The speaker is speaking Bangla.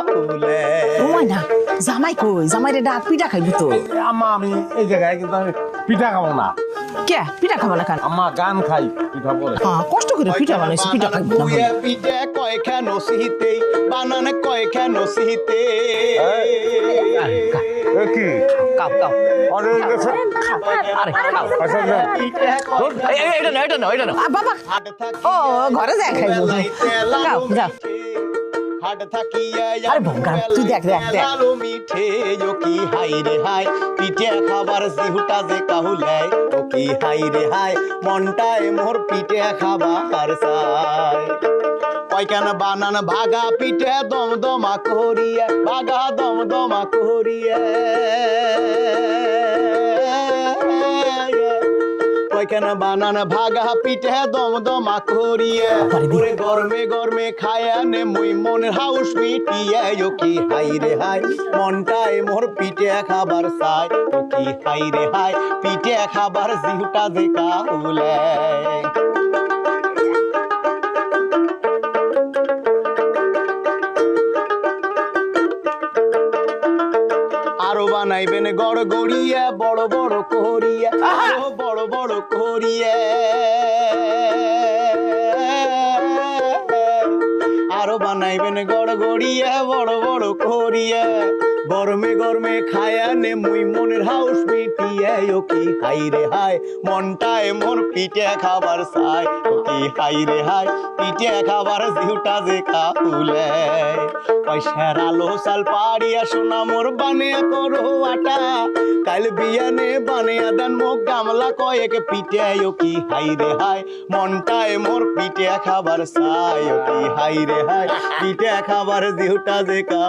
কাউলে। ও না জামাই কই জামাইরে ডাক পিঠা খাইবি তো। আম্মা আমি এই জায়গায় কিন্তু আমি পিঠা খাবো না। কে পিঠা খাবো না কেন? আম্মা গান খাই পিঠা পরে। হ্যাঁ কষ্ট করে পিঠা বানাইছি পিঠা খাইবো না বুয়া পিঠা কয় কেন সিহিতে বানান কয় কেন সিহিতে। কি কাপ কাপ অর্ডার দিতেছে? আরে খাও আচ্ছা না। এটা না এটা না এটা না বাবা ও ঘরে যা খাইবো খাও যাও হাট থাকিয়া আরে ভঙ্গা, তুই দেখ, দেখ, দেখ। লালু মিঠে ও কি হাই রে হাই পিঠে খাবার জিহুটা যে কাহুলে ও কি হাই রে হাই মনটায় মোর পিঠে খাবার চাই। কয়খান বানান ভাগা পিঠে দমদমা করিয়া ভাগা দমদমা করিয়া। কয়খান বানান ভাগা পিঠে দমদমা করিয়া পুরে গরমে গরমে খায়া নে মুই মনের হাউস মিটিয়া ও কি হাই রে হাই মনটায় মোর পিঠে খাবার চাই ও কি হাই রে হাই পিঠে খাবার জিহুটা যে কাহুলে। আরো বানাইবেন গড় গড়িয়া বড় বড় করিয়া আরো বড় বড় করিয়া। আরো বানাইবেন গড় গড়িয়া বড় বড় করিয়া গরমে গরমে খায়া নে মুই মনের হাউস মিটিয়া ও কি হাই রে হাই মনটায় মোর পিঠে খাবার চাই ও কি হাই রে হাই পিঠে খাবার জিহুটা যে কাহুলে। পয়সার আলো সাল পাড়িয়া সোনা মোর বানিয়া করো আটা কাল বিয়ানে বানিয়া দেন মোক গামলা কয়েক পিঠে ও কি হাই রে হাই মনটায় মোর পিঠে খাবার চাই ও কি হাই রে হাই পিঠে খাবার জিহুটা যে কা